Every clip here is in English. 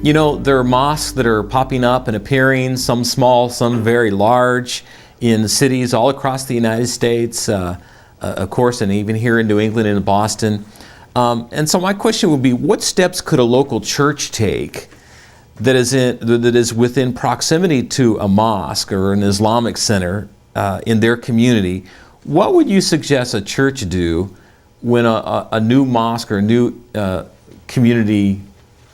You know, there are mosques that are popping up and appearing, some small, some very large, in cities all across the United States, of course, and even here in New England and in Boston. And so my question would be, what steps could a local church take that is within proximity to a mosque or an Islamic center in their community? What would you suggest a church do when a new mosque or a new community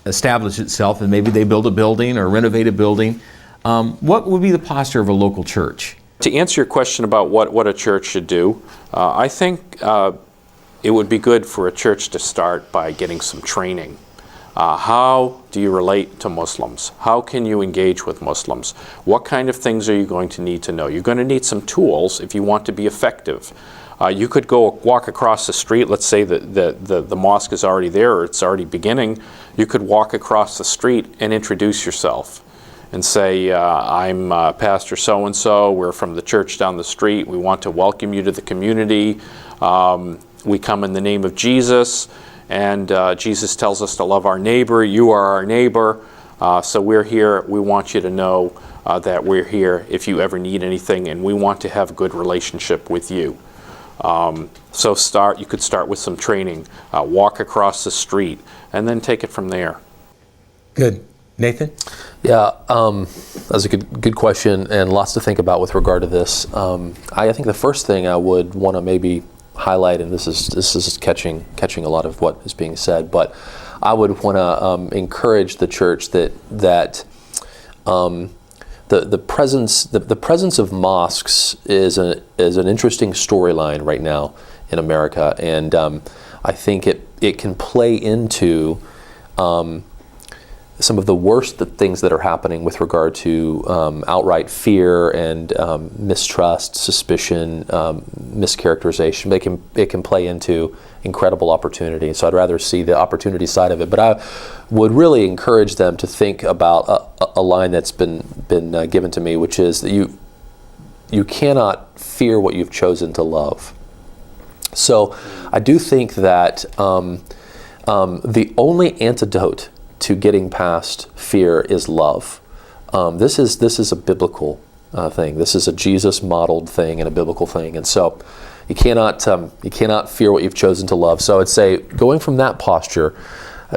establish itself, and maybe they build a building or renovate a building? What would be the posture of a local church? To answer your question about what a church should do, I think it would be good for a church to start by getting some training. How do you relate to Muslims? How can you engage with Muslims? What kind of things are you going to need to know? You're going to need some tools if you want to be effective. You could go walk across the street. Let's say that the mosque is already there, or it's already beginning. You could walk across the street and introduce yourself and say, I'm Pastor so-and-so, we're from the church down the street, we want to welcome you to the community. We come in the name of Jesus, and Jesus tells us to love our neighbor. You are our neighbor, so we're here. We want you to know that we're here if you ever need anything, and we want to have a good relationship with you. So you could start with some training, walk across the street, and then take it from there. Good. Nathan? Yeah, that's a good question, and lots to think about with regard to this. I think the first thing I would want to maybe highlight, and this is catching a lot of what is being said, but I would want to encourage the church that the presence of mosques is an interesting storyline right now in America, and I think it can play into some of the worst things that are happening with regard to outright fear and mistrust, suspicion, mischaracterization. It can play into incredible opportunity. So I'd rather see the opportunity side of it. But I would really encourage them to think about a line that's been given to me, which is that you cannot fear what you've chosen to love. So I do think that the only antidote to getting past fear is love. This is a biblical thing. This is a Jesus modeled thing and a biblical thing. And so you cannot fear what you've chosen to love. So I'd say going from that posture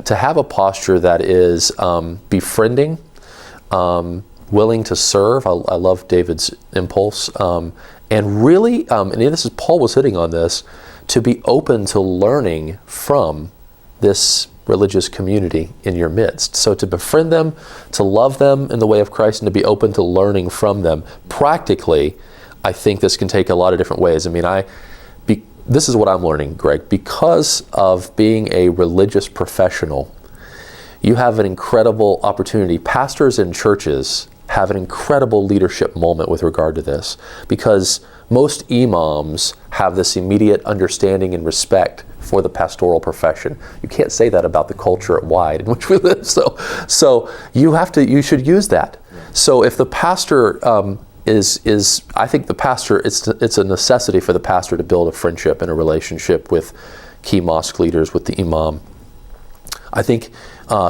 to have a posture that is befriending, willing to serve. I love David's impulse, and really, and this is Paul was hitting on this, to be open to learning from this religious community in your midst. So to befriend them, to love them in the way of Christ, and to be open to learning from them. Practically, I think this can take a lot of different ways. I mean, this is what I'm learning, Greg. Because of being a religious professional, you have an incredible opportunity. Pastors and churches have an incredible leadership moment with regard to this, because most imams have this immediate understanding and respect for the pastoral profession. You can't say that about the culture at wide in which we live. So you should use that. So if the pastor I think the pastor, it's a necessity for the pastor to build a friendship and a relationship with key mosque leaders, with the imam. I think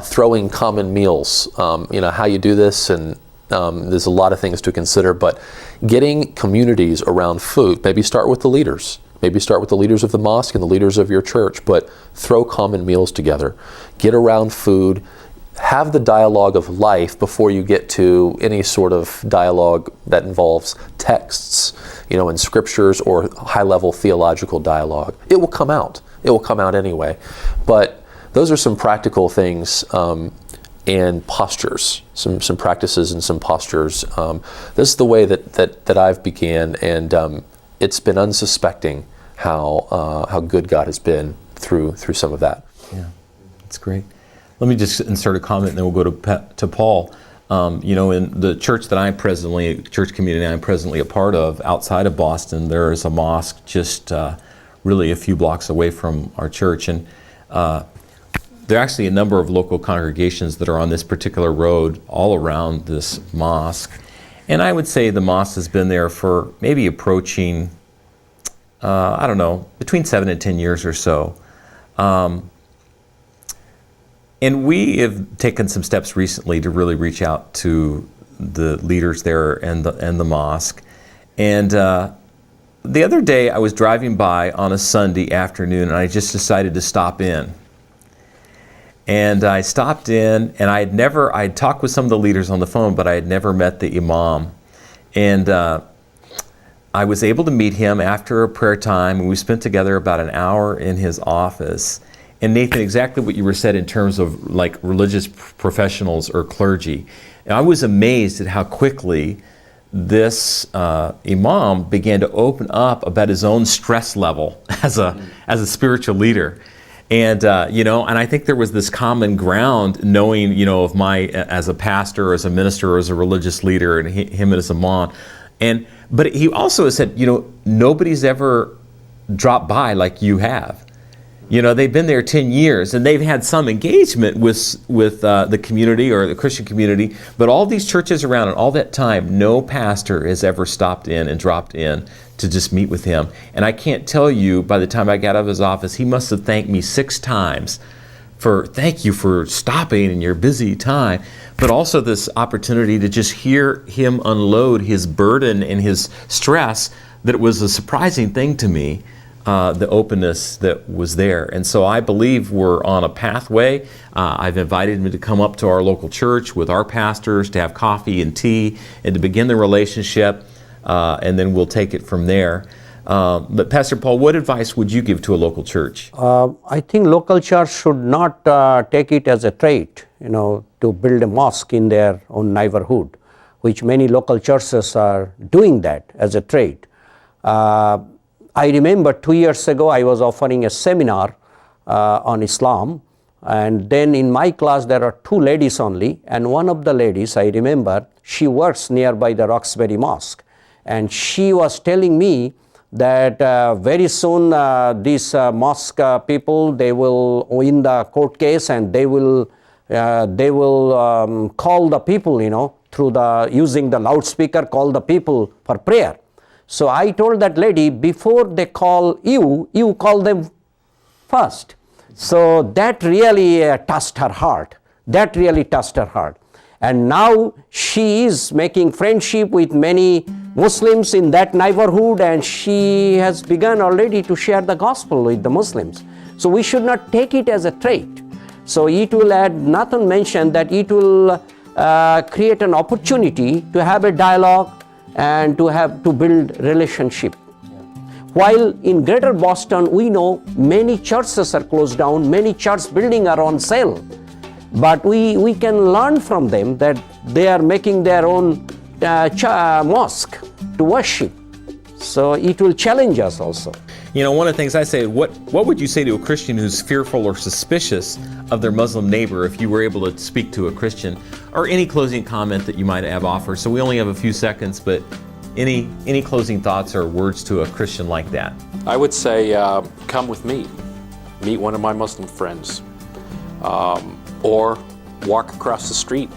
throwing common meals, how you do this, and there's a lot of things to consider, but getting communities around food, maybe start with the leaders. Maybe start with the leaders of the mosque and the leaders of your church, but throw common meals together. Get around food. Have the dialogue of life before you get to any sort of dialogue that involves texts, in scriptures or high-level theological dialogue. It will come out. It will come out anyway. But those are some practical things and postures, some practices and some postures. This is the way that I've began, and it's been unsuspecting how good God has been through some of that. Yeah, that's great. Let me just insert a comment, and then we'll go to Paul. In the church church community I'm presently a part of, outside of Boston, there is a mosque just really a few blocks away from our church, and there are actually a number of local congregations that are on this particular road all around this mosque. And I would say the mosque has been there for maybe approaching, between 7 and 10 years or so. And we have taken some steps recently to really reach out to the leaders there and the mosque. And the other day I was driving by on a Sunday afternoon, and I just decided to stop in. And I stopped in, and I'd talked with some of the leaders on the phone, but I had never met the Imam. And I was able to meet him after a prayer time, and we spent together about an hour in his office. And Nathan, exactly what you were said in terms of like religious professionals or clergy. And I was amazed at how quickly this Imam began to open up about his own stress level as a spiritual leader. And and I think there was this common ground, knowing of my as a pastor, as a minister, as a religious leader, and him as a Imam. But he also said, nobody's ever dropped by like you have. They've been there 10 years, and they've had some engagement with the community or the Christian community, but all these churches around, and all that time, no pastor has ever stopped in and dropped in to just meet with him. And I can't tell you, by the time I got out of his office, he must have thanked me 6 times thank you for stopping in your busy time, but also this opportunity to just hear him unload his burden and his stress, that it was a surprising thing to me. The openness that was there. And so I believe we're on a pathway. I've invited him to come up to our local church with our pastors to have coffee and tea and to begin the relationship, and then we'll take it from there. But Pastor Paul, what advice would you give to a local church? I think local church should not take it as a trait, to build a mosque in their own neighborhood, which many local churches are doing that as a trait. I remember 2 years ago I was offering a seminar on Islam, and then in my class there are 2 ladies only, and one of the ladies, I remember, she works nearby the Roxbury Mosque, and she was telling me that very soon these mosque people, they will win the court case, and they will call the people, through using the loudspeaker, call the people for prayer. So I told that lady, before they call you call them first. So that really touched her heart. And now she is making friendship with many Muslims in that neighborhood, and she has begun already to share the gospel with the Muslims. So we should not take it as a trait. So it will, Nathan mentioned that it will create an opportunity to have a dialogue and to build relationship. While in Greater Boston, we know many churches are closed down, many church buildings are on sale, but we can learn from them that they are making their own mosque to worship. So it will challenge us also. One of the things I say, what would you say to a Christian who's fearful or suspicious of their Muslim neighbor if you were able to speak to a Christian? Or any closing comment that you might have offered? So we only have a few seconds, but any closing thoughts or words to a Christian like that? I would say, come with me. Meet one of my Muslim friends. Or walk across the street.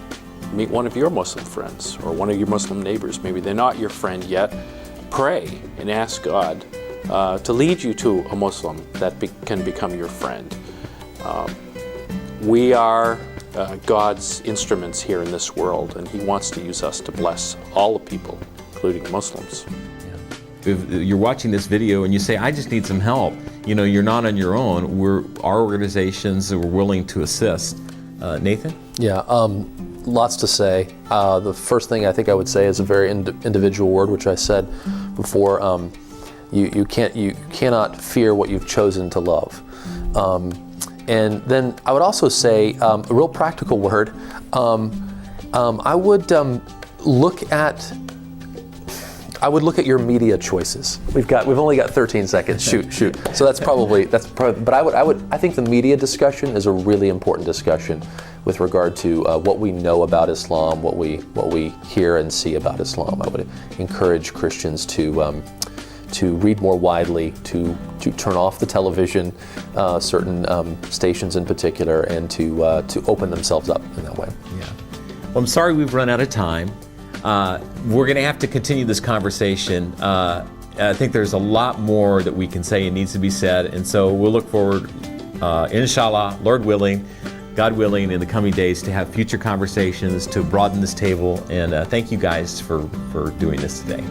Meet one of your Muslim friends or one of your Muslim neighbors. Maybe they're not your friend yet. Pray and ask God to lead you to a Muslim that can become your friend. We are God's instruments here in this world, and He wants to use us to bless all the people, including Muslims. If you're watching this video and you say, I just need some help, you're not on your own. Our organizations are willing to assist. Nathan? Yeah, lots to say. The first thing I think I would say is a very individual word, which I said before. You cannot fear what you've chosen to love. And then I would also say a real practical word. I would look at your media choices. We've only got 13 seconds. Shoot. So that's probably. But I think the media discussion is a really important discussion with regard to what we know about Islam, what we hear and see about Islam. I would encourage Christians to read more widely, to turn off the television, certain stations in particular, and to open themselves up in that way. Yeah. Well, I'm sorry we've run out of time. We're going to have to continue this conversation. I think there's a lot more that we can say and needs to be said, and so we'll look forward, inshallah, Lord willing, God willing, in the coming days to have future conversations to broaden this table. And thank you guys for doing this today.